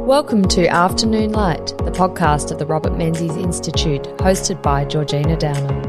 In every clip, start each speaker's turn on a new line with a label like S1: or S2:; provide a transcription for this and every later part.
S1: Welcome to Afternoon Light, the podcast of the Robert Menzies Institute, hosted by Georgina Downer.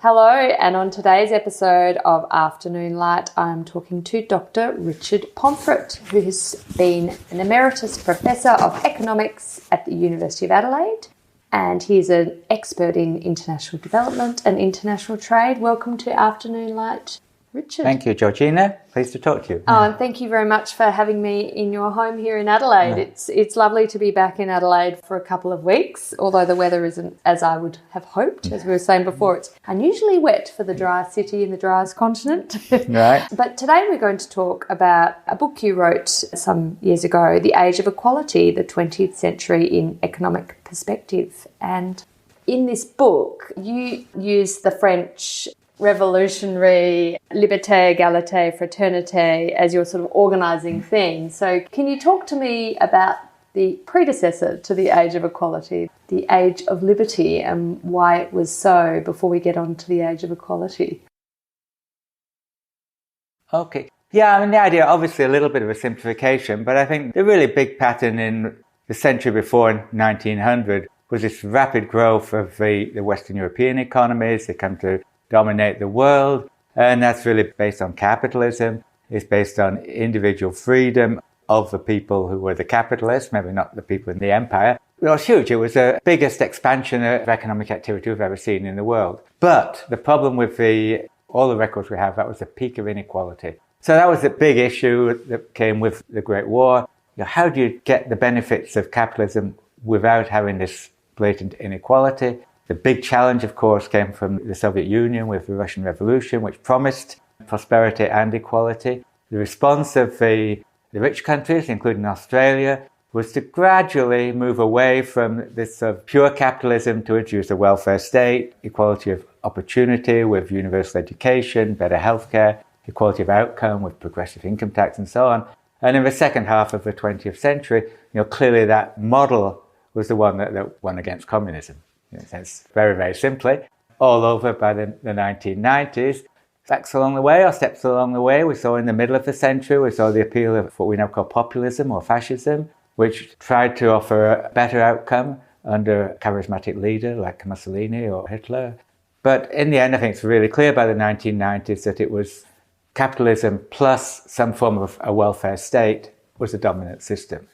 S1: Hello, and on today's episode of Afternoon Light, I'm talking to Dr. Richard Pomfret, who has been an emeritus professor of economics at the University of Adelaide, and he's an expert in international development and international trade. Welcome to Afternoon Light, Richard.
S2: Thank you, Georgina. Pleased to talk to you.
S1: Oh, and thank you very much for having me in your home here in Adelaide. It's lovely to be back in Adelaide for a couple of weeks, although the weather isn't as I would have hoped. As we were saying before, it's unusually wet for the driest city in the driest continent.
S2: Right.
S1: But today we're going to talk about a book you wrote some years ago, The Age of Equality, the 20th Century in Economic Perspective. And in this book, you use the French revolutionary liberté, égalité, fraternité as your sort of organising theme. So can you talk to me about the predecessor to the Age of Equality, the Age of Liberty, and why it was so before we get on to the Age of Equality?
S2: Okay. Yeah, I mean, the idea, obviously a little bit of a simplification, but I think the really big pattern in the century before, in 1900, was this rapid growth of the Western European economies. They come to dominate the world, and that's really based on capitalism. It's based on individual freedom of the people who were the capitalists, maybe not the people in the empire. It was huge. It was the biggest expansion of economic activity we've ever seen in the world. But the problem with all the records we have, that was the peak of inequality. So that was the big issue that came with the Great War. How do you get the benefits of capitalism without having this blatant inequality? The big challenge, of course, came from the Soviet Union with the Russian Revolution, which promised prosperity and equality. The response of the rich countries, including Australia, was to gradually move away from this sort of pure capitalism to introduce a welfare state, equality of opportunity with universal education, better healthcare, equality of outcome with progressive income tax and so on. And in the second half of the 20th century, clearly that model was the one that won against communism. In a sense, very, very simply, all over by the 1990s. Facts along the way, or steps along the way, we saw in the middle of the century, we saw the appeal of what we now call populism or fascism, which tried to offer a better outcome under a charismatic leader like Mussolini or Hitler. But in the end, I think it's really clear by the 1990s that it was capitalism plus some form of a welfare state was the dominant system.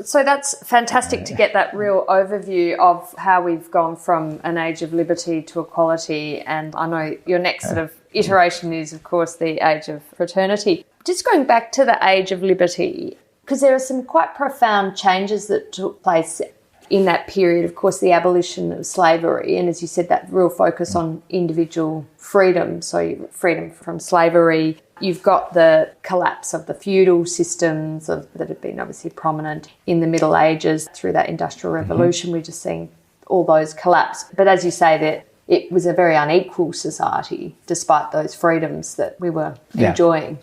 S1: So that's fantastic to get that real overview of how we've gone from an age of liberty to equality. And I know your next sort of iteration is, of course, the age of fraternity. Just going back to the age of liberty, because there are some quite profound changes that took place in that period. Of course, the abolition of slavery, and as you said, that real focus on individual freedom, so freedom from slavery. You've got the collapse of the feudal systems that have been obviously prominent in the Middle Ages through that Industrial Revolution. We're just seeing all those collapse. But as you say, that it was a very unequal society despite those freedoms that we were enjoying.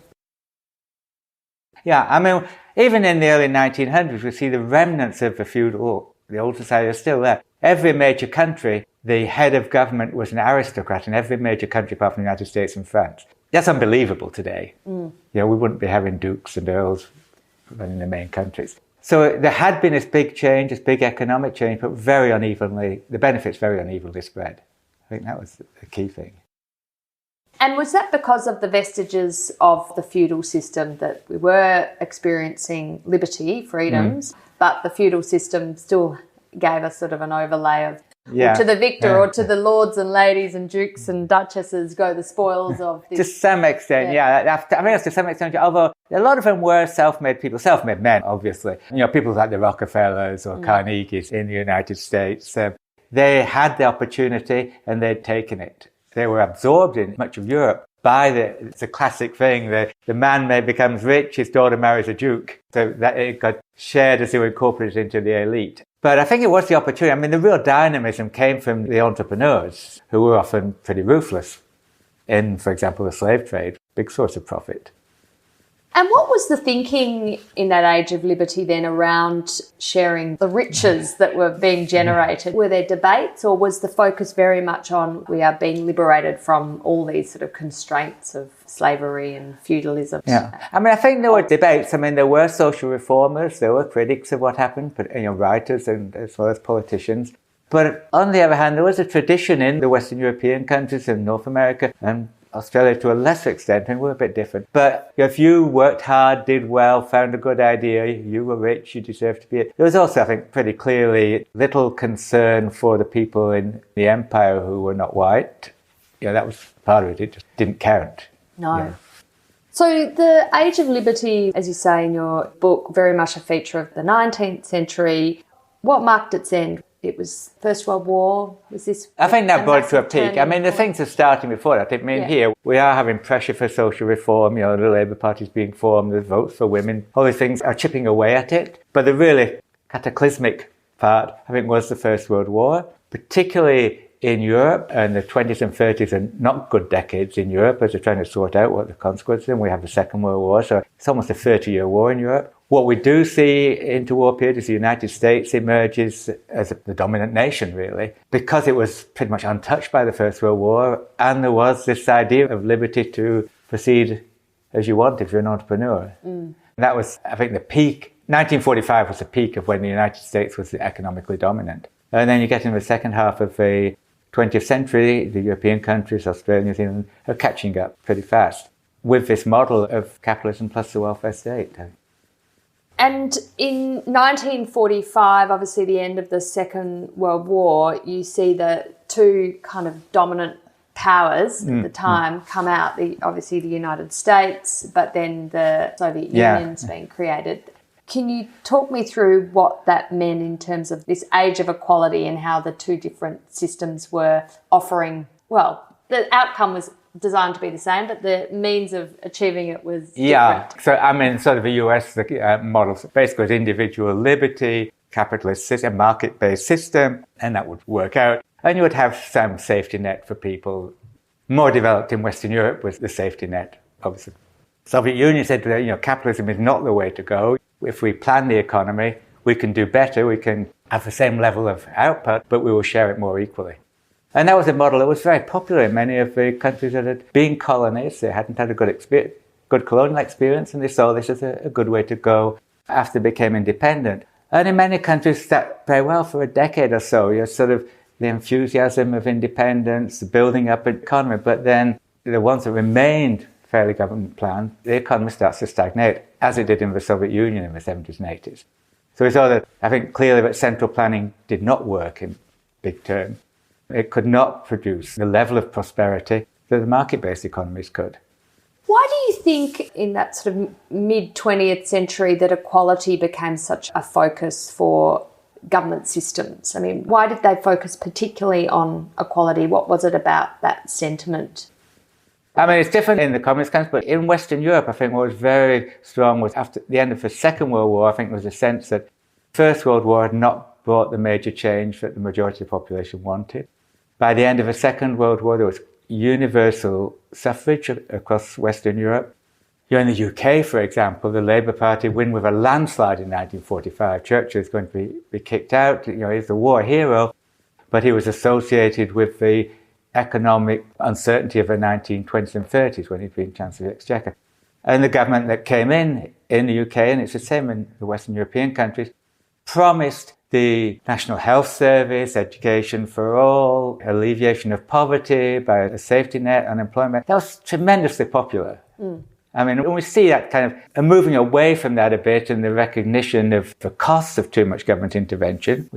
S2: Yeah, I mean, even in the early 1900s, we see the remnants of the old society are still there. Every major country, the head of government was an aristocrat in every major country apart from the United States and France. That's unbelievable today. We wouldn't be having dukes and earls running the main countries. So there had been this big change, this big economic change, but very unevenly, the benefits very unevenly spread. I think that was the key thing.
S1: And was that because of the vestiges of the feudal system that we were experiencing liberty, freedoms, but the feudal system still gave us sort of an overlay of to the victor or to the lords and ladies and dukes and duchesses go the spoils of this.
S2: To some extent, I mean, to some extent, although a lot of them were self-made people, self-made men, obviously. People like the Rockefellers or Carnegies in the United States. They had the opportunity and they'd taken it. They were absorbed in much of Europe by it's a classic thing. The man becomes rich, his daughter marries a duke. So that it got shared as they were incorporated into the elite. But I think it was the opportunity. I mean, the real dynamism came from the entrepreneurs who were often pretty ruthless in, for example, the slave trade, big source of profit.
S1: And what was the thinking in that age of liberty then around sharing the riches that were being generated? Were there debates, or was the focus very much on we are being liberated from all these sort of constraints of slavery and feudalism?
S2: Yeah. I mean, I think there were debates. I mean, there were social reformers, there were critics of what happened, but writers and as well as politicians. But on the other hand, there was a tradition in the Western European countries and North America and Australia to a lesser extent, and we're a bit different. But if you worked hard, did well, found a good idea, you were rich, you deserved to be it. There was also, I think, pretty clearly little concern for the people in the empire who were not white. That was part of it. It just didn't count.
S1: No. Yeah. So the Age of Liberty, as you say in your book, very much a feature of the 19th century. What marked its end? It was First World War. Was this? I
S2: think that brought it to a peak. I mean, the things are starting before that. I mean, here we are having pressure for social reform. The Labour Party is being formed. There's votes for women. All these things are chipping away at it. But the really cataclysmic part, I think, was the First World War, particularly in Europe. And the 20s and 30s are not good decades in Europe as they're trying to sort out what the consequences are. And we have the Second World War, so it's almost a 30-year war in Europe. What we do see interwar period is the United States emerges as the dominant nation, really, because it was pretty much untouched by the First World War, and there was this idea of liberty to proceed as you want if you're an entrepreneur. And that was, I think, the peak. 1945 was the peak of when the United States was economically dominant. And then you get into the second half of the 20th century, the European countries, Australia, New Zealand, are catching up pretty fast with this model of capitalism plus the welfare state.
S1: And in 1945, obviously the end of the Second World War, you see the two kind of dominant powers at the time come out, obviously the United States, but then the Soviet Union's being created. Can you talk me through what that meant in terms of this age of equality and how the two different systems were offering, well, the outcome was designed to be the same, but the means of achieving it was different.
S2: Yeah, so I mean, sort of the US model basically was individual liberty, capitalist system, market-based system, and that would work out. And you would have some safety net for people. More developed in Western Europe was the safety net, obviously. Soviet Union said, capitalism is not the way to go. If we plan the economy, we can do better, we can have the same level of output, but we will share it more equally. And that was a model that was very popular in many of the countries that had been colonies. They hadn't had a good colonial experience, and they saw this as a good way to go after they became independent. And in many countries, that very well for a decade or so. You're sort of the enthusiasm of independence, the building up an economy, but then the ones that remained fairly government planned, the economy starts to stagnate, as it did in the Soviet Union in the 70s and 80s. So we saw that, I think, clearly that central planning did not work in big terms. It could not produce the level of prosperity that the market-based economies could.
S1: Why do you think in that sort of mid-20th century that equality became such a focus for government systems? I mean, why did they focus particularly on equality? What was it about that sentiment?
S2: I mean, it's different in the communist countries, but in Western Europe, I think what was very strong was after the end of the Second World War, I think there was a sense that First World War had not brought the major change that the majority of the population wanted. By the end of the Second World War, there was universal suffrage across Western Europe. In the UK, for example, the Labour Party win with a landslide in 1945. Churchill is going to be kicked out. He's the war hero, but he was associated with the economic uncertainty of the 1920s and 30s when he'd been Chancellor of the Exchequer. And the government that came in the UK, and it's the same in the Western European countries, promised the National Health Service, education for all, alleviation of poverty by a safety net, unemployment. That was tremendously popular. I mean, when we see that kind of moving away from that a bit and the recognition of the costs of too much government intervention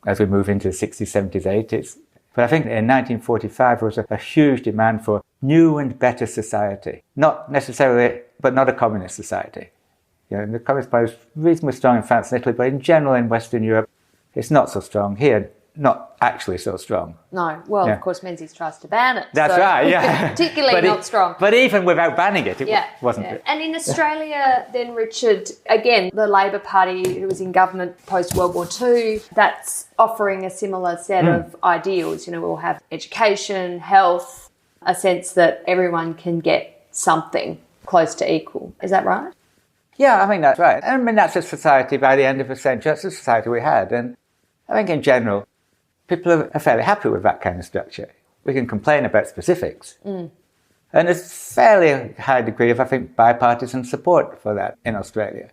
S2: as we move into the 60s, 70s, 80s. But I think in 1945 there was a huge demand for new and better society. Not necessarily, but not a communist society. The Communist Party is reasonably strong in France and Italy, but in general in Western Europe, it's not so strong. Here, not actually so strong.
S1: No. Well, of course, Menzies tries to ban it.
S2: That's right, yeah.
S1: Particularly not strong.
S2: But even without banning it, it wasn't good.
S1: And in Australia, then, Richard, again, the Labour Party, who was in government post-World War II, that's offering a similar set of ideals. We'll have education, health, a sense that everyone can get something. close to equal. Is that right?
S2: Yeah, I think that's right. I mean, that's a society by the end of the century. That's the society we had. And I think in general, people are fairly happy with that kind of structure. We can complain about specifics. And there's fairly high degree of, I think, bipartisan support for that in Australia.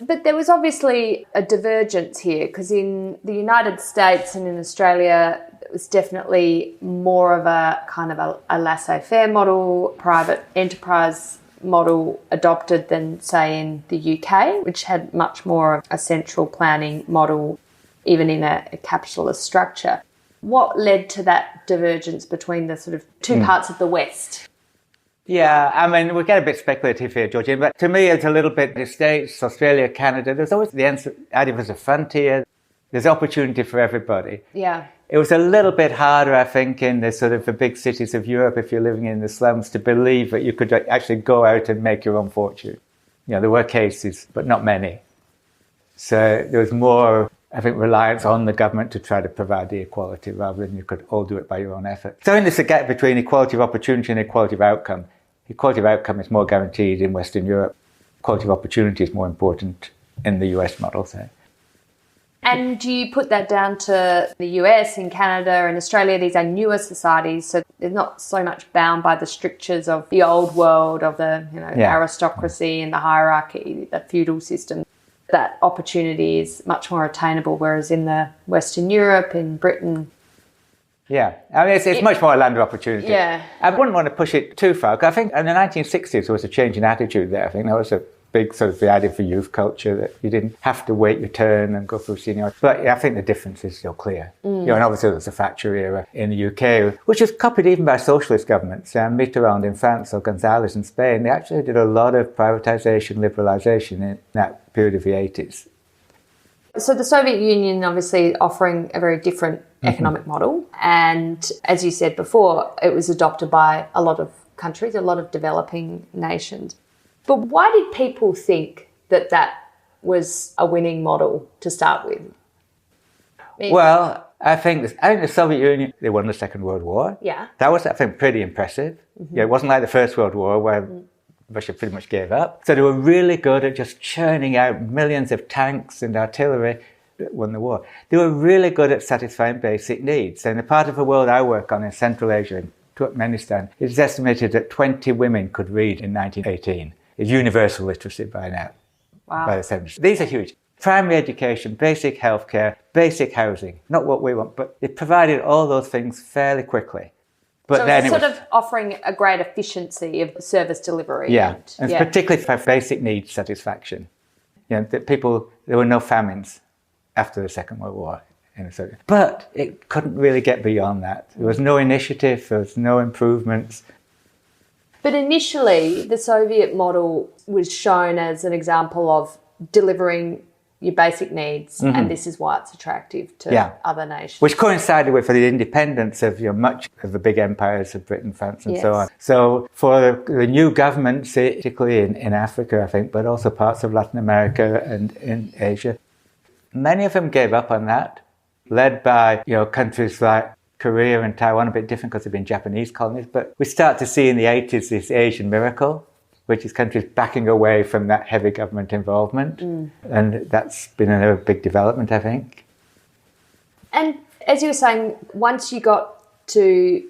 S1: But there was obviously a divergence here, because in the United States and in Australia, it was definitely more of a kind of a laissez-faire model, private enterprise model adopted than, say, in the UK, which had much more of a central planning model, even in a capitalist structure. What led to that divergence between the sort of two parts of the West?
S2: Yeah, I mean, we get a bit speculative here, Georgina, but to me it's a little bit the States, Australia, Canada. There's always the idea of a frontier. There's opportunity for everybody.
S1: Yeah.
S2: It was a little bit harder, I think, in the sort of the big cities of Europe, if you're living in the slums, to believe that you could actually go out and make your own fortune. You know, there were cases, but not many. So there was more, I think, reliance on the government to try to provide the equality rather than you could all do it by your own effort. So in this gap between equality of opportunity and equality of outcome, equality of outcome is more guaranteed in Western Europe. Equality of opportunity is more important in the US model, say.
S1: And do you put that down to the US, in Canada and Australia? These are newer societies, so they're not so much bound by the strictures of the old world, of the aristocracy and the hierarchy, the feudal system. That opportunity is much more attainable, whereas in the Western Europe, in Britain...
S2: Yeah, I mean, it's much more a land of opportunity.
S1: Yeah.
S2: I wouldn't want to push it too far, because I think in the 1960s there was a change in attitude there. I think that was a big sort of the idea for youth culture, that you didn't have to wait your turn and go through seniority. But I think the difference is still clear. You know, and obviously there's the Thatcher era in the UK, which was copied even by socialist governments. Mitterrand in France or González in Spain, they actually did a lot of privatisation, liberalisation in that period of the 80s.
S1: So the Soviet Union obviously offering a very different economic model. And as you said before, it was adopted by a lot of countries, a lot of developing nations. But why did people think that that was a winning model to start with?
S2: Well, I think the Soviet Union, they won the Second World War.
S1: Yeah. That
S2: was, I think, pretty impressive. Yeah, it wasn't like the First World War where Russia pretty much gave up. So they were really good at just churning out millions of tanks and artillery that won the war. They were really good at satisfying basic needs. And the part of the world I work on in Central Asia, in Turkmenistan, it's estimated that 20 women could read in 1918. It's universal literacy by now.
S1: Wow.
S2: By the 70s. These are huge. Primary education, basic healthcare, basic housing. Not what we want, but it provided all those things fairly quickly. But
S1: so
S2: then
S1: it's sort of offering a great efficiency of service delivery.
S2: Yeah, and particularly for basic needs satisfaction. You know, that there were no famines after the Second World War. But it couldn't really get beyond that. There was no initiative, there was no improvements.
S1: But initially, the Soviet model was shown as an example of delivering your basic needs, and this is why it's attractive to other nations.
S2: Which coincided with the independence of much of the big empires of Britain, France, and so on. So for the new governments, particularly in Africa, I think, but also parts of Latin America and in Asia, many of them gave up on that, led by countries like Korea and Taiwan, a bit different because they've been Japanese colonies. But we start to see in the 80s this Asian miracle, which is countries backing away from that heavy government involvement. And that's been another big development, I think.
S1: And as you were saying, once you got to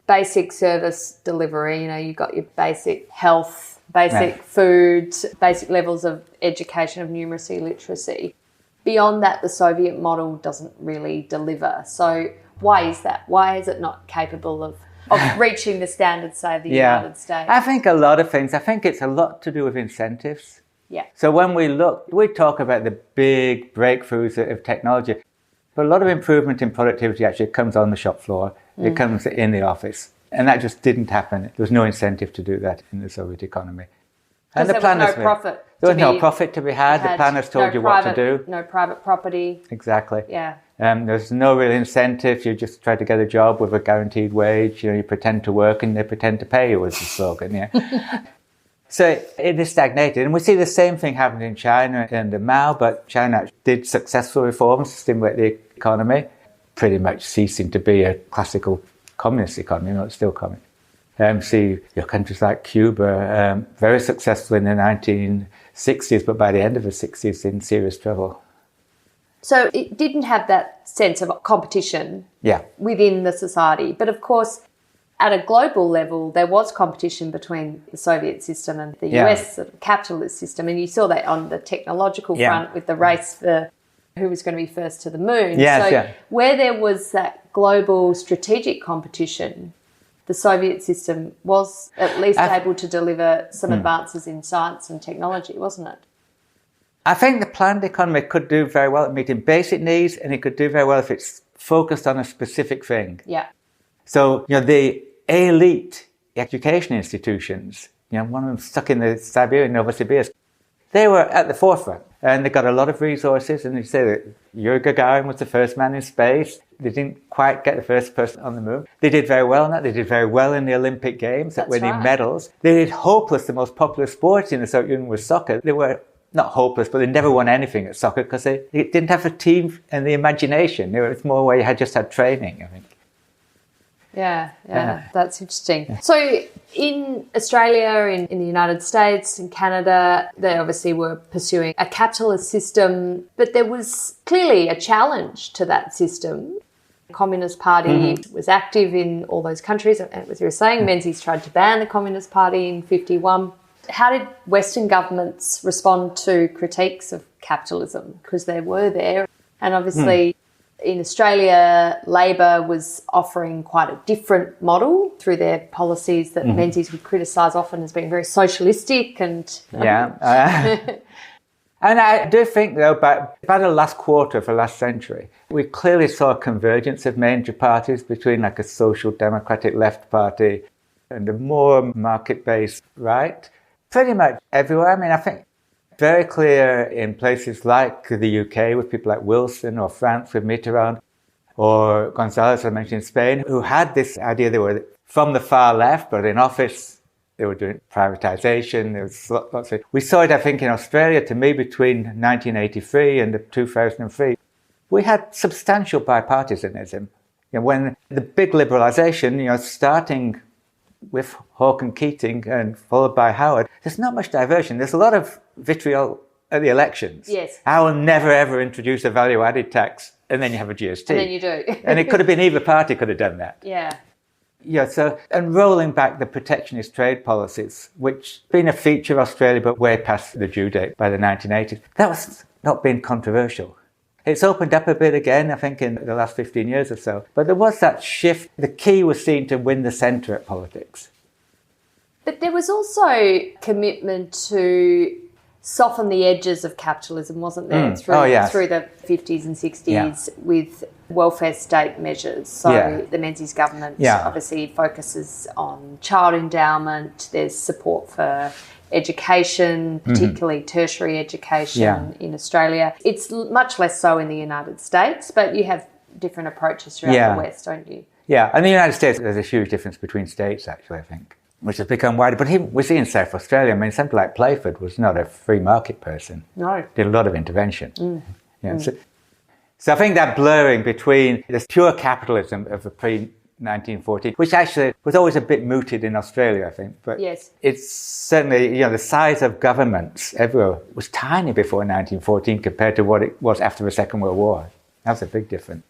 S1: basic service delivery, you got your basic health, basic food, basic levels of education, of numeracy, literacy. Beyond that, the Soviet model doesn't really deliver. So why is that? Why is it not capable of reaching the standards, say, of the United States?
S2: I think a lot of things. I think it's a lot to do with incentives.
S1: Yeah.
S2: So when we talk about the big breakthroughs of technology, but a lot of improvement in productivity actually comes on the shop floor. It comes in the office. And that just didn't happen. There was no incentive to do that in the Soviet economy.
S1: And there was no profit.
S2: There was no profit to be had. The planners told you what to do.
S1: No private property.
S2: Exactly.
S1: Yeah.
S2: There's no real incentive. You just try to get a job with a guaranteed wage. You pretend to work and they pretend to pay you, was the slogan. Yeah. So it is stagnated. And we see the same thing happen in China under Mao, but China did successful reforms to stimulate the economy, pretty much ceasing to be a classical communist economy, it's still coming. See your countries like Cuba, very successful in the 1960s, but by the end of the 60s in serious trouble.
S1: So it didn't have that sense of competition within the society. But of course, at a global level, there was competition between the Soviet system and the US sort of capitalist system. And you saw that on the technological front with the race for who was going to be first to the moon. Where there was that global strategic competition, the Soviet system was at least able to deliver some advances in science and technology, wasn't it?
S2: I think the planned economy could do very well at meeting basic needs, and it could do very well if it's focused on a specific thing.
S1: Yeah.
S2: So, the elite education institutions, one of them stuck in the Siberian, Novosibirsk, they were at the forefront, and they got a lot of resources, and they say that Yuri Gagarin was the first man in space. They didn't quite get the first person on the moon. They did very well in that. They did very well in the Olympic Games at winning medals. They did hopeless. The most popular sport in the Soviet Union was soccer. They were not hopeless, but they never won anything at soccer because they didn't have a team and the imagination. It was more where you had just had training, I think.
S1: Yeah, that's interesting. So in Australia, in the United States, in Canada, they obviously were pursuing a capitalist system, but there was clearly a challenge to that system. The Communist Party was active in all those countries. And as you were saying, Menzies tried to ban the Communist Party in 1951. How did Western governments respond to critiques of capitalism? Because they were there. And obviously in Australia, Labor was offering quite a different model through their policies that Menzies would criticise often as being very socialistic and...
S2: And I do think, though, about the last quarter of the last century, we clearly saw a convergence of major parties between like a social democratic left party and a more market-based right. Pretty much everywhere. I mean, I think very clear in places like the UK with people like Wilson, or France with Mitterrand, or González, I mentioned, in Spain, who had this idea they were from the far left, but in office they were doing privatisation. There was lots of... We saw it, I think, in Australia, to me, between 1983 and 2003. We had substantial bipartisanism. When the big liberalisation, starting with Hawke and Keating and followed by Howard, there's not much diversion. There's a lot of vitriol at the elections.
S1: Yes.
S2: I will never ever introduce a value-added tax, and then you have a GST.
S1: And then you do.
S2: And it could have been either party could have done that.
S1: Yeah.
S2: Yeah, so, and rolling back the protectionist trade policies, which been a feature of Australia, but way past the due date by the 1980s, that was not being controversial. It's opened up a bit again, I think, in the last 15 years or so. But there was that shift. The key was seen to win the centre at politics.
S1: But there was also commitment to soften the edges of capitalism, wasn't there, through the 50s and 60s with welfare state measures. So the Menzies government obviously focuses on child endowment. There's support for education, particularly tertiary education in Australia. It's much less so in the United States, but you have different approaches throughout the West, don't you?
S2: Yeah, in the United States, there's a huge difference between states, actually, I think, which has become wider. But we see in South Australia, I mean, something like Playford was not a free market person.
S1: No.
S2: Did a lot of intervention. So I think that blurring between this pure capitalism of the pre-1940, which actually was always a bit mooted in Australia, I think. But it's certainly, the size of governments everywhere was tiny before 1914 compared to what it was after the Second World War. That's a big difference.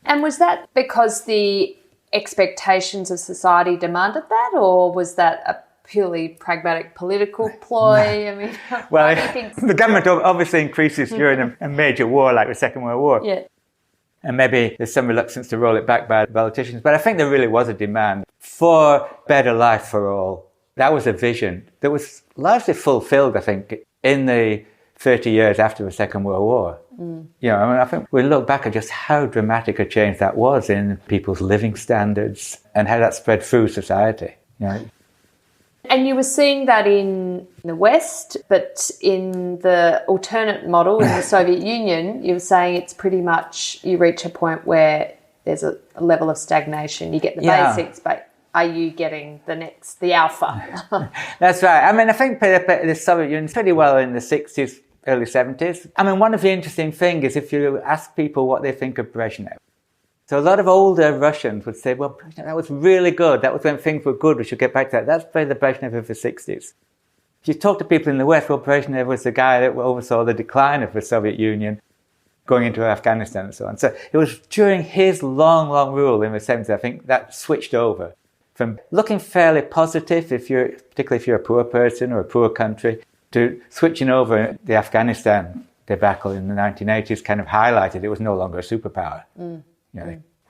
S1: And was that because the expectations of society demanded that, or was that a purely pragmatic political ploy? I mean,
S2: well, the government obviously increases during a major war like the Second World War.
S1: Yeah.
S2: And maybe there's some reluctance to roll it back by the politicians. But I think there really was a demand for better life for all. That was a vision that was largely fulfilled, I think, in the 30 years after the Second World War. I think we look back at just how dramatic a change that was in people's living standards and how that spread through society.
S1: And you were seeing that in the West, but in the alternate model in the Soviet Union, you were saying it's pretty much you reach a point where there's a level of stagnation. You get the basics, but are you getting the alpha?
S2: That's right. I mean, I think the Soviet Union pretty well in the 60s, early 70s. I mean, one of the interesting things is if you ask people what they think of Brezhnev. So a lot of older Russians would say, well, that was really good. That was when things were good. We should get back to that. That's the Brezhnev of the 60s. If you talk to people in the West, well, Brezhnev was the guy that oversaw the decline of the Soviet Union going into Afghanistan and so on. So it was during his long, long rule in the 70s, I think, that switched over from looking fairly positive, particularly if you're a poor person or a poor country, to switching over. The Afghanistan debacle in the 1980s kind of highlighted it was no longer a superpower.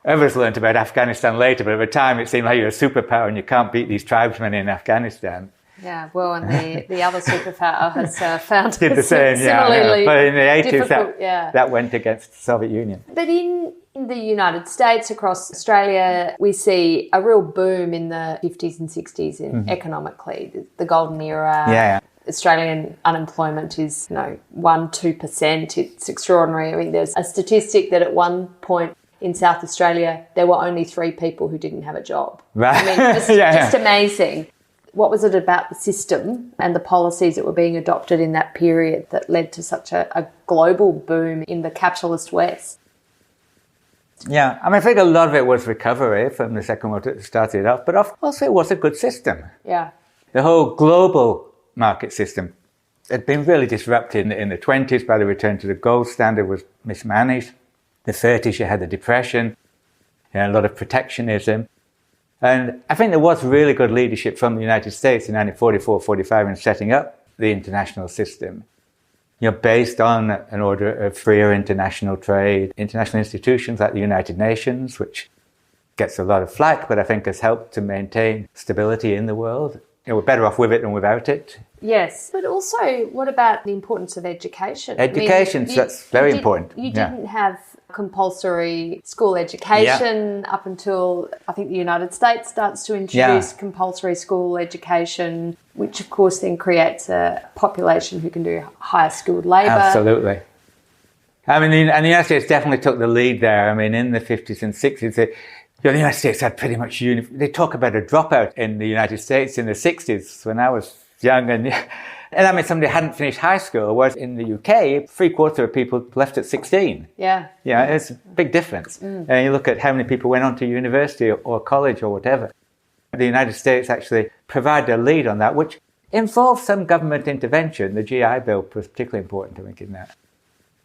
S2: Others learned about Afghanistan later, but at the time it seemed like you're a superpower and you can't beat these tribesmen in Afghanistan.
S1: Yeah, well, and the other superpower has found
S2: did the same,
S1: similarly
S2: But in the 80s,
S1: that
S2: that went against the Soviet Union.
S1: But in the United States, across Australia, we see a real boom in the 50s and 60s economically, the golden era.
S2: Yeah.
S1: Australian unemployment is 1-2%. It's extraordinary. I mean, there's a statistic that at one point in South Australia, there were only 3 people who didn't have a job.
S2: Right.
S1: I mean, just amazing. What was it about the system and the policies that were being adopted in that period that led to such a global boom in the capitalist West?
S2: Yeah, I mean, I think a lot of it was recovery from the Second World War that started off, but also it was a good system.
S1: Yeah.
S2: The whole global market system had been really disrupted in the 20s by the return to the gold standard was mismanaged. The 30s, you had the Depression, a lot of protectionism. And I think there was really good leadership from the United States in 1944-45 in setting up the international system, based on an order of freer international trade, international institutions like the United Nations, which gets a lot of flack, but I think has helped to maintain stability in the world. We're better off with it than without it.
S1: Yes, but also, what about the importance of education?
S2: Education, that's very important.
S1: You didn't have compulsory school education up until, I think, the United States starts to introduce compulsory school education, which of course then creates a population who can do higher skilled labour.
S2: Absolutely. I mean, and the United States definitely took the lead there. I mean, in the 50s and 60s, the United States had pretty much... They talk about a dropout in the United States in the 60s when I was young. And I mean, somebody hadn't finished high school, whereas in the UK, 3/4 of people left at 16.
S1: Yeah.
S2: Yeah, it's a big difference. And you look at how many people went on to university or college or whatever. The United States actually provided a lead on that, which involved some government intervention. The GI Bill was particularly important, I think, in that.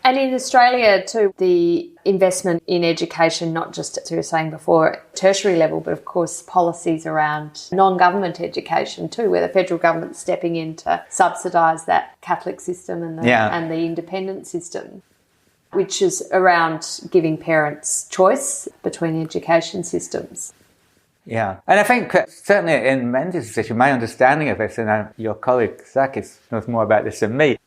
S1: And in Australia too, the investment in education, not just, as you were saying before, tertiary level, but of course policies around non-government education too, where the federal government's stepping in to subsidise that Catholic system and the independent system, which is around giving parents choice between education systems.
S2: Yeah, and I think certainly in Menzies' position, my understanding of this, and your colleague Zach knows more about this than me,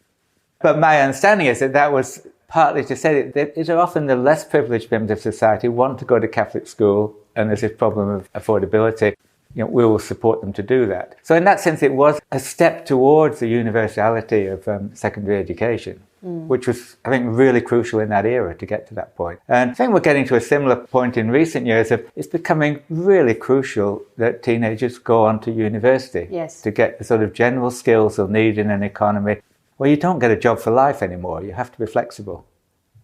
S2: but my understanding is that was partly to say that these are often the less privileged members of society want to go to Catholic school, and there's this problem of affordability. We will support them to do that. So in that sense, it was a step towards the universality of secondary education, which was, I think, really crucial in that era to get to that point. And I think we're getting to a similar point in recent years of it's becoming really crucial that teenagers go on to university to get the sort of general skills they'll need in an economy. Well, you don't get a job for life anymore. You have to be flexible.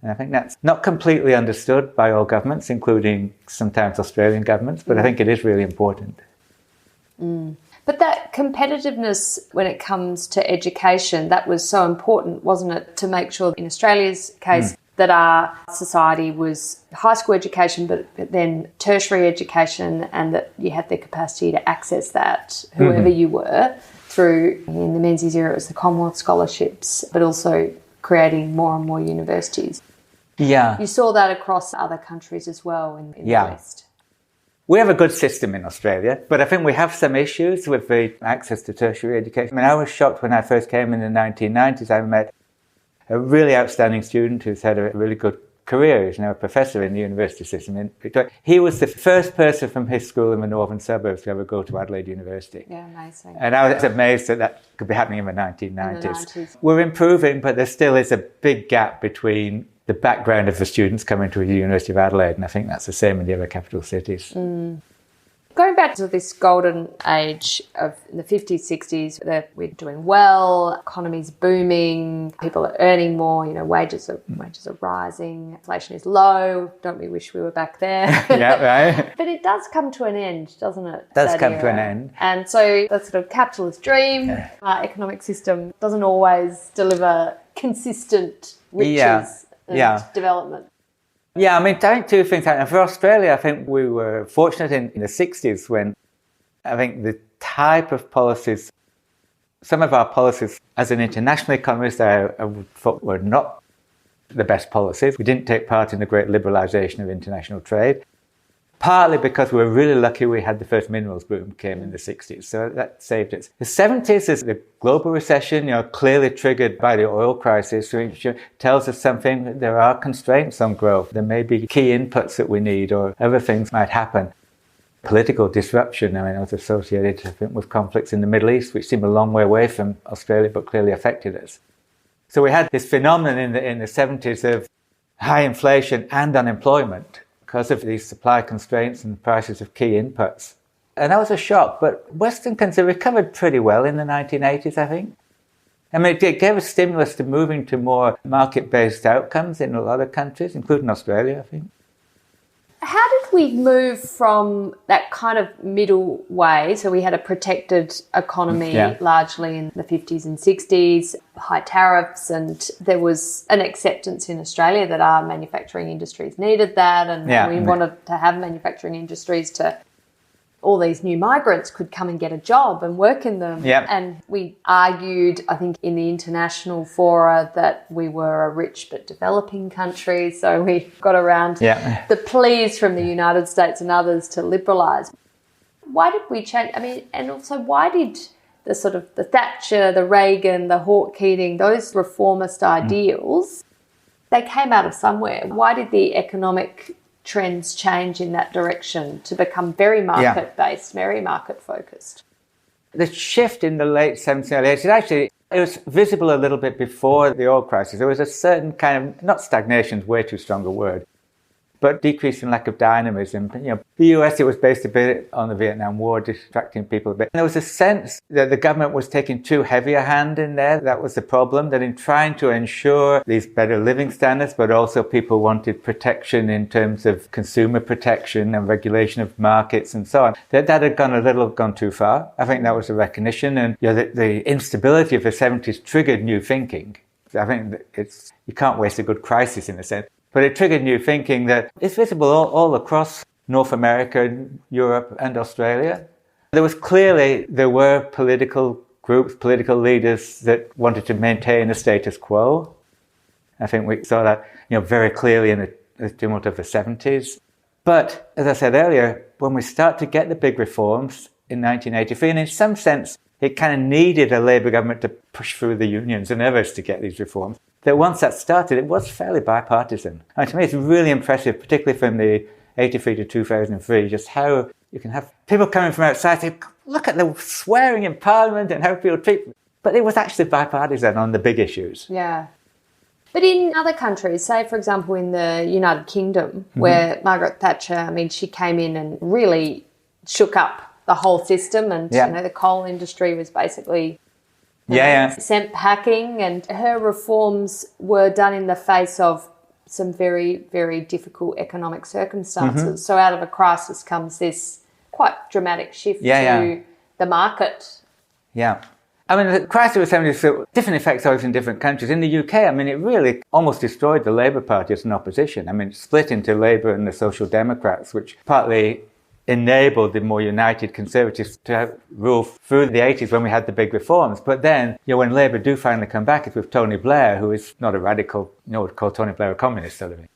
S2: And I think that's not completely understood by all governments, including sometimes Australian governments, but I think it is really important.
S1: But that competitiveness when it comes to education, that was so important, wasn't it, to make sure in Australia's case that our society was high school education, but then tertiary education, and that you had the capacity to access that, whoever you were, through, in the Menzies era, it was the Commonwealth scholarships, but also creating more and more universities.
S2: Yeah.
S1: You saw that across other countries as well in the West.
S2: We have a good system in Australia, but I think we have some issues with the access to tertiary education. I mean, I was shocked when I first came in the 1990s. I met a really outstanding student who's had a really good career. He's now a professor in the university system in Victoria. He was the first person from his school in the northern suburbs to ever go to Adelaide University.
S1: Yeah, amazing.
S2: And I was amazed that could be happening in the 1990s. We're improving, but there still is a big gap between the background of the students coming to the University of Adelaide, and I think that's the same in the other capital cities.
S1: Going back to this golden age of the 50s, 60s, that we're doing well, economy's booming, people are earning more, wages are rising, inflation is low. Don't we wish we were back there?
S2: Yeah, right.
S1: But it does come to an end, doesn't it?
S2: It does come to an end.
S1: And so that sort of capitalist dream, our economic system doesn't always deliver consistent riches and development.
S2: Yeah, I think two things happened. For Australia, I think we were fortunate in the 60s when I think the type of policies, some of our policies as an international economist, I thought were not the best policies. We didn't take part in the great liberalisation of international trade, partly because we were really lucky we had the first minerals boom came in the 60s, so that saved us. The 70s is the global recession, clearly triggered by the oil crisis, which tells us something. There are constraints on growth. There may be key inputs that we need, or other things might happen. Political disruption, I was associated, I think, with conflicts in the Middle East, which seem a long way away from Australia, but clearly affected us. So we had this phenomenon in the 70s of high inflation and unemployment because of these supply constraints and prices of key inputs. And that was a shock, but Western countries recovered pretty well in the 1980s, I think. It gave a stimulus to moving to more market-based outcomes in a lot of countries, including Australia, I think.
S1: How did we move from that kind of middle way? So we had a protected economy largely in the 50s and 60s, high tariffs, and there was an acceptance in Australia that our manufacturing industries needed that, and we wanted to have manufacturing industries to all these new migrants could come and get a job and work in them.
S2: Yep.
S1: And we argued, I think, in the international fora that we were a rich but developing country. So we got around the pleas from the United States and others to liberalise. Why did we change? And also why did the sort of the Thatcher, the Reagan, the Hawke-Keating, those reformist ideals, they came out of somewhere. Why did the economic trends change in that direction to become very market-based, very market-focused?
S2: The shift in the late 70s, early 80s, actually, it was visible a little bit before the oil crisis. There was a certain kind of, not stagnation is way too strong a word, but decrease in lack of dynamism. The US, it was based a bit on the Vietnam War, distracting people a bit. And there was a sense that the government was taking too heavy a hand in there. That was the problem, that in trying to ensure these better living standards, but also people wanted protection in terms of consumer protection and regulation of markets and so on. That had gone too far. I think that was a recognition. And the instability of the 70s triggered new thinking. I think you can't waste a good crisis in a sense. But it triggered new thinking that is visible all across North America, Europe and Australia. There were political groups, political leaders that wanted to maintain a status quo. I think we saw that very clearly in the tumult of the 70s. But as I said earlier, when we start to get the big reforms in 1983, and in some sense it kind of needed a Labour government to push through the unions and others to get these reforms, that once that started, it was fairly bipartisan. And to me, it's really impressive, particularly from the 83 to 2003, just how you can have people coming from outside say, look at the swearing in Parliament and how people treat them. But it was actually bipartisan on the big issues.
S1: Yeah. But in other countries, say, for example, in the United Kingdom, where Margaret Thatcher, she came in and really shook up the whole system, and the coal industry was basically sent packing, and her reforms were done in the face of some very, very difficult economic circumstances. So out of a crisis comes this quite dramatic shift to the market. Yeah.
S2: The crisis of the 70s, different effects always in different countries. In the UK, it really almost destroyed the Labour Party as an opposition. It split into Labour and the Social Democrats, which partly enabled the more united Conservatives to rule through the 80s when we had the big reforms. But then, when Labour do finally come back, it's with Tony Blair, who is not a radical, would call Tony Blair a communist sort of thing.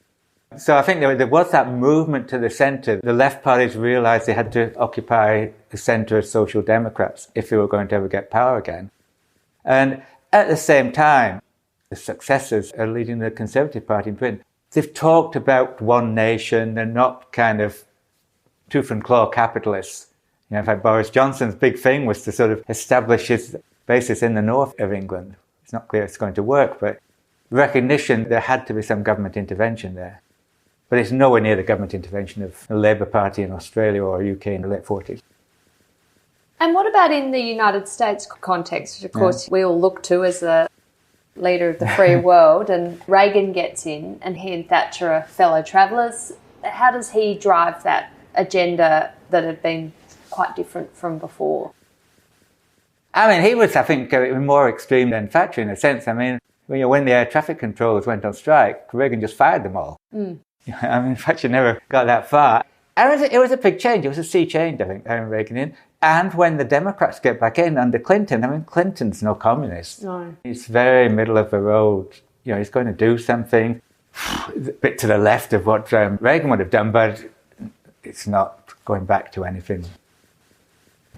S2: So I think there was that movement to the centre. The left parties realised they had to occupy the centre as Social Democrats if they were going to ever get power again. And at the same time, the successors are leading the Conservative Party in Britain. They've talked about one nation. They're not kind of tooth and claw capitalists. In fact, Boris Johnson's big thing was to sort of establish his basis in the north of England. It's not clear it's going to work, but recognition there had to be some government intervention there. But it's nowhere near the government intervention of the Labour Party in Australia or UK in the late 40s.
S1: And what about in the United States context, which of course we all look to as the leader of the free world, and Reagan gets in and he and Thatcher are fellow travellers. How does he drive that agenda that had been quite different from before?
S2: I mean, he was, I think, more extreme than Thatcher in a sense. I mean, when the air traffic controllers went on strike, Reagan just fired them all. I mean, Thatcher never got that far. And it was a big change. It was a sea change, I think, having Reagan in. And when the Democrats get back in under Clinton, I mean, Clinton's no communist. No. He's very middle of the road. He's going to do something a bit to the left of what Reagan would have done, but it's not going back to anything.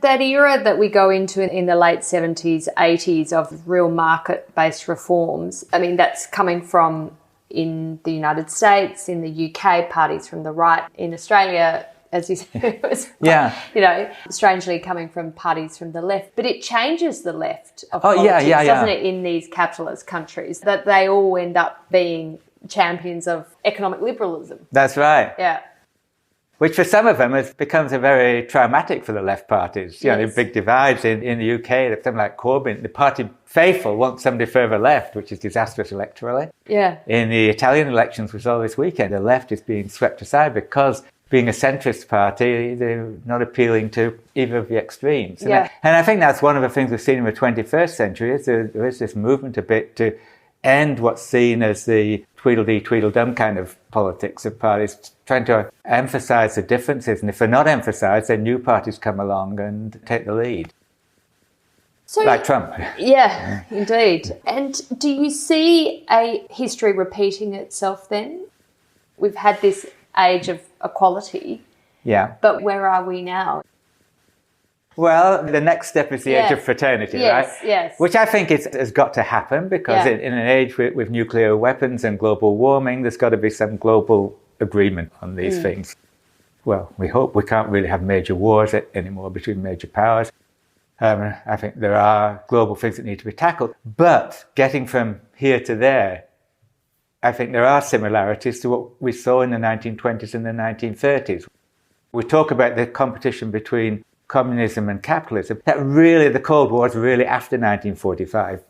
S1: That era that we go into in the late 70s, 80s of real market-based reforms, I mean, that's coming from, in the United States, in the UK, parties from the right. In Australia, as you said, it was quite, strangely coming from parties from the left. But it changes the left of politics, doesn't it, in these capitalist countries, that they all end up being champions of economic liberalism.
S2: That's right.
S1: Yeah.
S2: Which for some of them becomes a very traumatic for the left parties. The big divides in the UK, something like Corbyn, the party faithful wants somebody further left, which is disastrous electorally.
S1: Yeah. In
S2: the Italian elections we saw this weekend, the left is being swept aside because being a centrist party, they're not appealing to either of the extremes. And I think that's one of the things we've seen in the 21st century, is there is this movement a bit to end what's seen as the Tweedledee, Tweedledum kind of politics of parties, trying to emphasise the differences. And if they're not emphasised, then new parties come along and take the lead. So, like Trump.
S1: Yeah, indeed. And do you see a history repeating itself then? We've had this age of equality.
S2: Yeah.
S1: But where are we now?
S2: Well, the next step is the age of fraternity, right?
S1: Yes.
S2: Which I think has got to happen because in an age with nuclear weapons and global warming, there's got to be some global agreement on these things. Well, we hope we can't really have major wars anymore between major powers. I think there are global things that need to be tackled. But getting from here to there, I think there are similarities to what we saw in the 1920s and the 1930s. We talk about the competition between communism and capitalism. That really, the Cold War is really after 1945.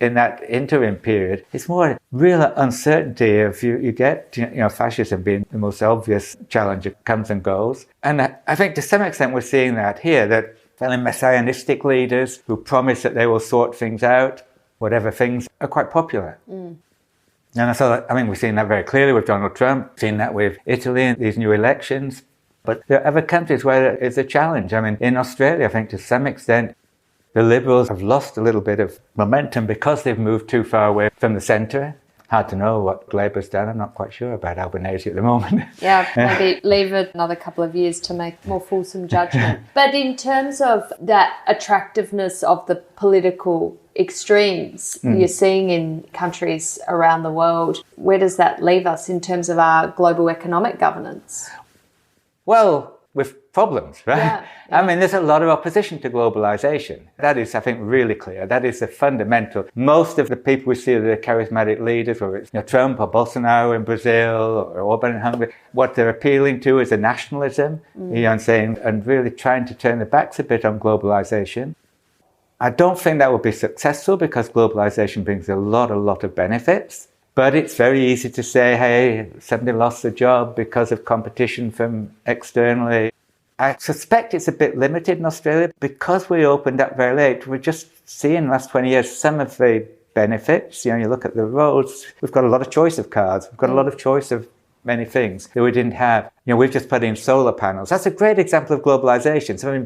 S2: In that interim period, it's more real uncertainty if you get, fascism being the most obvious challenge. It comes and goes. And I think to some extent we're seeing that here, that fairly messianistic leaders who promise that they will sort things out, whatever things, are quite popular. And we've seen that very clearly with Donald Trump, seen that with Italy in these new elections. But there are other countries where it's a challenge. I mean, in Australia, I think to some extent, the Liberals have lost a little bit of momentum because they've moved too far away from the centre. Hard to know what Labour's done. I'm not quite sure about Albanese at the moment.
S1: Yeah, maybe leave it another couple of years to make more fulsome judgment. But in terms of that attractiveness of the political extremes you're seeing in countries around the world, where does that leave us in terms of our global economic governance?
S2: Well, with problems, right? I mean, there's a lot of opposition to globalisation. That is, I think, really clear. That is the fundamental. Most of the people we see are the charismatic leaders, whether it's Trump or Bolsonaro in Brazil or Orban in Hungary, what they're appealing to is a nationalism, and really trying to turn their backs a bit on globalisation. I don't think that will be successful because globalisation brings a lot of benefits. But it's very easy to say, hey, somebody lost their job because of competition from externally. I suspect it's a bit limited in Australia because we opened up very late. We're just seeing in the last 20 years some of the benefits. You look at the roads, we've got a lot of choice of cars. We've got a lot of choice of many things that we didn't have. We've just put in solar panels. That's a great example of globalization. So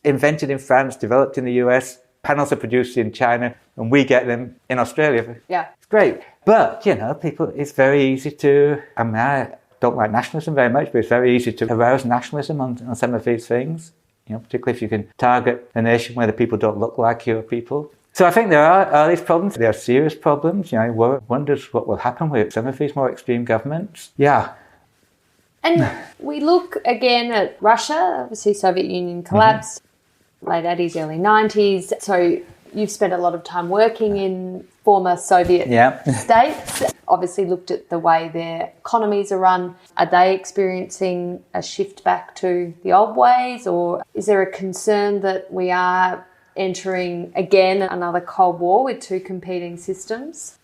S2: invented in France, developed in the US, panels are produced in China, and we get them in Australia.
S1: Yeah.
S2: It's great. But, people, it's very easy to, I don't like nationalism very much, but it's very easy to arouse nationalism on some of these things, particularly if you can target a nation where the people don't look like your people. So I think there are these problems. There are serious problems. One wonders what will happen with some of these more extreme governments. Yeah.
S1: And we look again at Russia. Obviously, Soviet Union collapsed, late 80s, early 90s. So you've spent a lot of time working in former Soviet states. obviously looked at the way their economies are run. Are they experiencing a shift back to the old ways, or is there a concern that we are entering again another Cold War with two competing systems?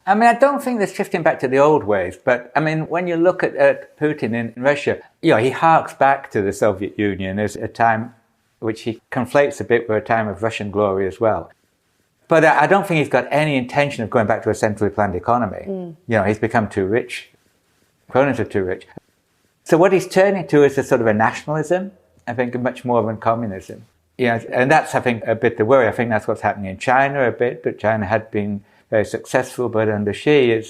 S2: I mean, I don't think they're shifting back to the old ways, but I mean, when you look at Putin in Russia, he harks back to the Soviet Union as a time which he conflates a bit with a time of Russian glory as well. But I don't think he's got any intention of going back to a centrally planned economy. He's become too rich. Opponents are too rich. So what he's turning to is a sort of a nationalism, I think, much more than communism. And that's, I think, a bit the worry. I think that's what's happening in China a bit, but China had been very successful, but under Xi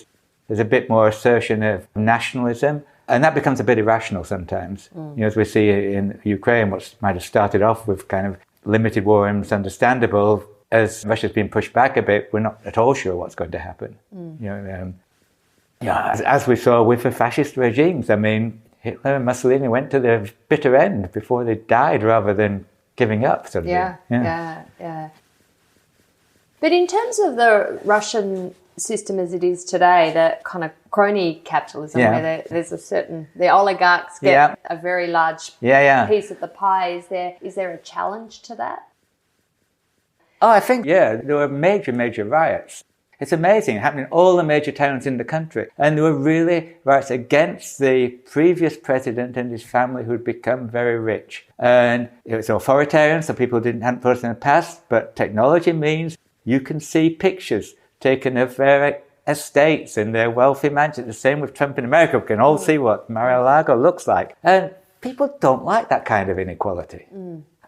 S2: there's a bit more assertion of nationalism, and that becomes a bit irrational sometimes. As we see in Ukraine, what might have started off with kind of limited war and it's understandable, as Russia's been pushed back a bit, we're not at all sure what's going to happen. As we saw with the fascist regimes, I mean, Hitler and Mussolini went to their bitter end before they died rather than giving up.
S1: Yeah. But in terms of the Russian system as it is today, that kind of crony capitalism where there's the oligarchs get a very large piece of the pie, is there a challenge to that?
S2: Oh, I think, there were major riots. It's amazing. It happened in all the major towns in the country. And there were really riots against the previous president and his family who'd become very rich. And it was authoritarian, so people hadn't thought in the past, but technology means you can see pictures taken of their estates and their wealthy mansions. The same with Trump in America. We can all see what Mar-a-Lago looks like. And people don't like that kind of inequality.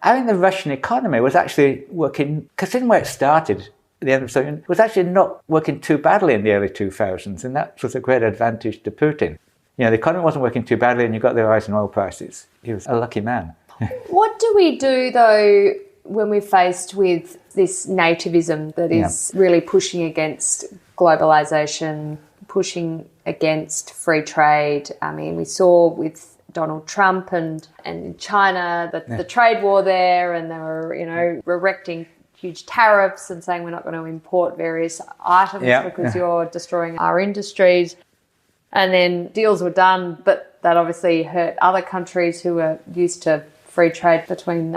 S2: I think the Russian economy was actually working, considering where it started at the end of the Soviet Union, was actually not working too badly in the early 2000s, and that was a great advantage to Putin. The economy wasn't working too badly, and you got the rise in oil prices. He was a lucky man.
S1: What do we do, though, when we're faced with this nativism that is really pushing against globalisation, pushing against free trade? I mean, we saw with Donald Trump and in China the trade war there, and they were, erecting huge tariffs and saying we're not going to import various items because you're destroying our industries. And then deals were done, but that obviously hurt other countries who were used to free trade between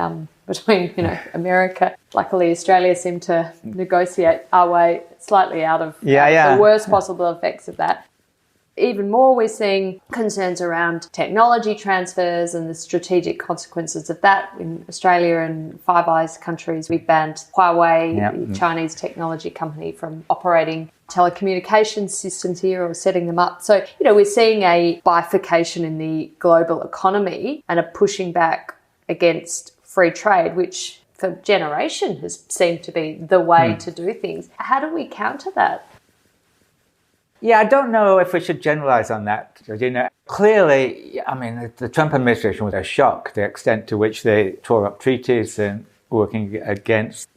S1: America. Luckily, Australia seemed to negotiate our way slightly out of the worst possible effects of that. Even more, we're seeing concerns around technology transfers and the strategic consequences of that. In Australia and Five Eyes countries, we banned Huawei, the Chinese technology company, from operating telecommunications systems here or setting them up. So, we're seeing a bifurcation in the global economy and a pushing back against free trade, which for generation has seemed to be the way to do things. How do we counter that?
S2: Yeah, I don't know if we should generalise on that, Georgina. Clearly, I mean, the Trump administration was a shock, the extent to which they tore up treaties and working against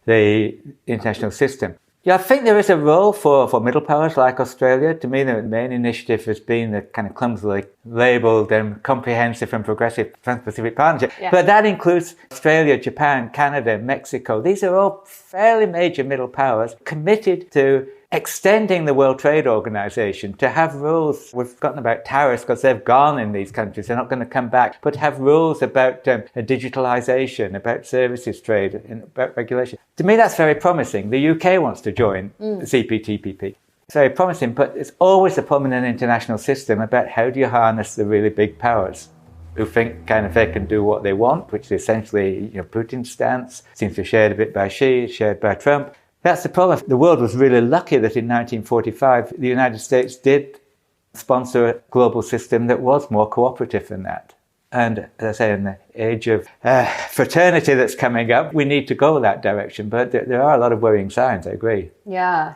S2: the international system. I think there is a role for middle powers like Australia. To me, the main initiative has been the kind of clumsily labelled comprehensive and progressive Trans-Pacific Partnership. Yeah. But that includes Australia, Japan, Canada, Mexico. These are all fairly major middle powers committed to extending the World Trade Organization to have rules. We've forgotten about tariffs because they've gone in these countries. They're not going to come back. But have rules about digitalization, about services trade, and about regulation. To me, that's very promising. The UK wants to join the CPTPP. It's very promising, but it's always a problem in an international system about how do you harness the really big powers who think kind of they can do what they want, which is essentially Putin's stance. Seems to be shared a bit by Xi, shared by Trump. That's the problem. The world was really lucky that in 1945, the United States did sponsor a global system that was more cooperative than that. And as I say, in the age of fraternity that's coming up, we need to go that direction. But there are a lot of worrying signs, I agree.
S1: Yeah.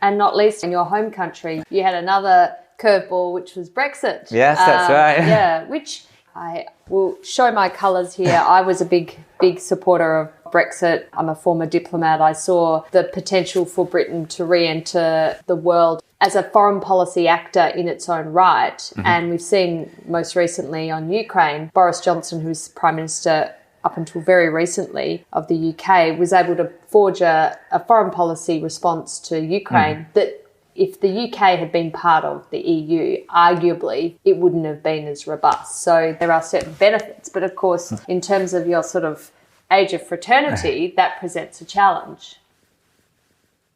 S1: And not least in your home country, you had another curveball, which was Brexit.
S2: Yes, that's right.
S1: Yeah, which I will show my colours here. I was a big supporter of Brexit. I'm a former diplomat. I saw the potential for Britain to re-enter the world as a foreign policy actor in its own right. Mm-hmm. And we've seen most recently on Ukraine, Boris Johnson, who's Prime Minister up until very recently of the UK, was able to forge a foreign policy response to Ukraine that if the UK had been part of the EU, arguably it wouldn't have been as robust. So there are certain benefits. But of course, in terms of your sort of age of fraternity, that presents a challenge.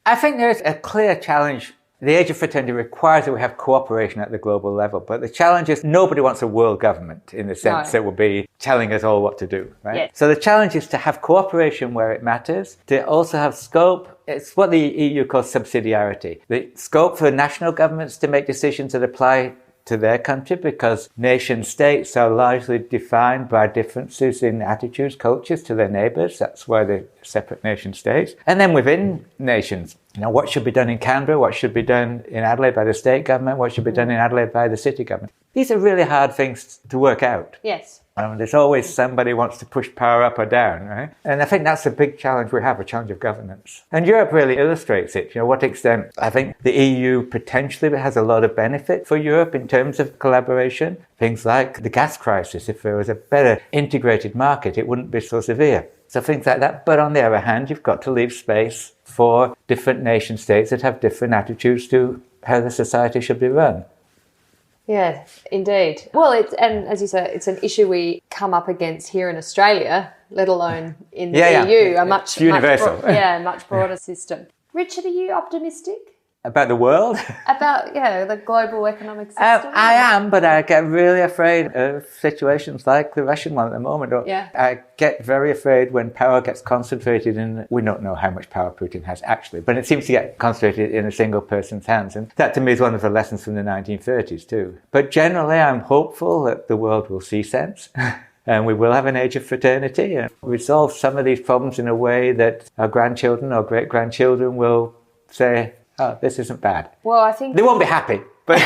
S2: I think there's a clear challenge. The age of fraternity requires that we have cooperation at the global level. But the challenge is nobody wants a world government in the sense that will be telling us all what to do, right?
S1: Yes.
S2: So the challenge is to have cooperation where it matters, to also have scope. It's what the EU calls subsidiarity. The scope for national governments to make decisions that apply to their country, because nation states are largely defined by differences in attitudes, cultures to their neighbours. That's why they're separate nation states. And then within nations, what should be done in Canberra, what should be done in Adelaide by the state government, what should be done in Adelaide by the city government. These are really hard things to work out.
S1: Yes.
S2: There's always somebody who wants to push power up or down, right? And I think that's a big challenge we have, a challenge of governance. And Europe really illustrates it. What extent I think the EU potentially has a lot of benefit for Europe in terms of collaboration. Things like the gas crisis. If there was a better integrated market, it wouldn't be so severe. So things like that. But on the other hand, you've got to leave space for different nation states that have different attitudes to how the society should be run.
S1: Yeah, indeed. Well, and as you say, it's an issue we come up against here in Australia, let alone in the EU. A much much broader system. Richard, are you optimistic?
S2: About the world?
S1: About, the global economic system?
S2: I am, but I get really afraid of situations like the Russian one at the moment. I get very afraid when power gets concentrated in, we don't know how much power Putin has actually, but it seems to get concentrated in a single person's hands. And that to me is one of the lessons from the 1930s too. But generally, I'm hopeful that the world will see sense. And we will have an age of fraternity and resolve some of these problems in a way that our grandchildren or great-grandchildren will say, oh, this isn't bad.
S1: Well, I think
S2: they won't be happy, but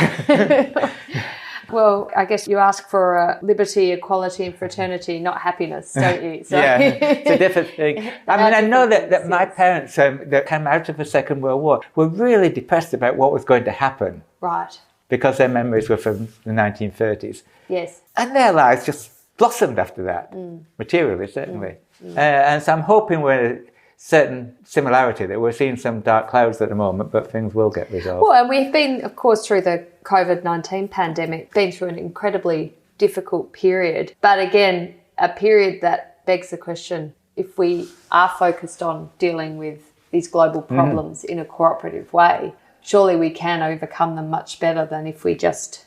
S1: well, I guess you ask for liberty, equality, and fraternity, not happiness, don't you? So
S2: yeah, it's a different thing. I know that my parents that came out of the Second World War were really depressed about what was going to happen.
S1: Right. Because
S2: their memories were from the 1930s.
S1: Yes.
S2: And their lives just blossomed after that, materially, certainly. And so I'm hoping we're certain similarity, that we're seeing some dark clouds at the moment, but things will get resolved.
S1: Well, and we've been, of course, through the COVID-19 pandemic, been through an incredibly difficult period. But again, a period that begs the question, if we are focused on dealing with these global problems in a cooperative way, surely we can overcome them much better than if we just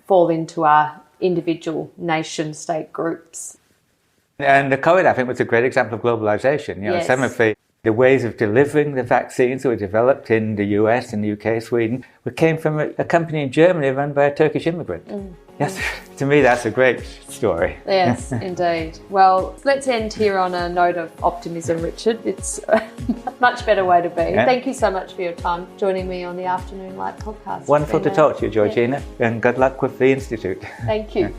S1: fall into our individual nation-state groups.
S2: And the COVID, I think, was a great example of globalisation. Some of the ways of delivering the vaccines that were developed in the US and the UK, Sweden, came from a company in Germany run by a Turkish immigrant. Yes, to me, that's a great story.
S1: Yes, indeed. Well, let's end here on a note of optimism, Richard. It's a much better way to be. Yeah. Thank you so much for your time joining me on the Afternoon Light podcast.
S2: Wonderful to talk to you, Georgina, and good luck with the Institute.
S1: Thank you.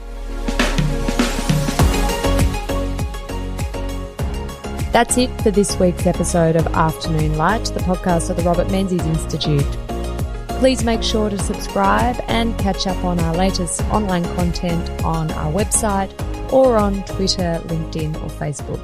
S1: That's it for this week's episode of Afternoon Light, the podcast of the Robert Menzies Institute. Please make sure to subscribe and catch up on our latest online content on our website or on Twitter, LinkedIn or Facebook.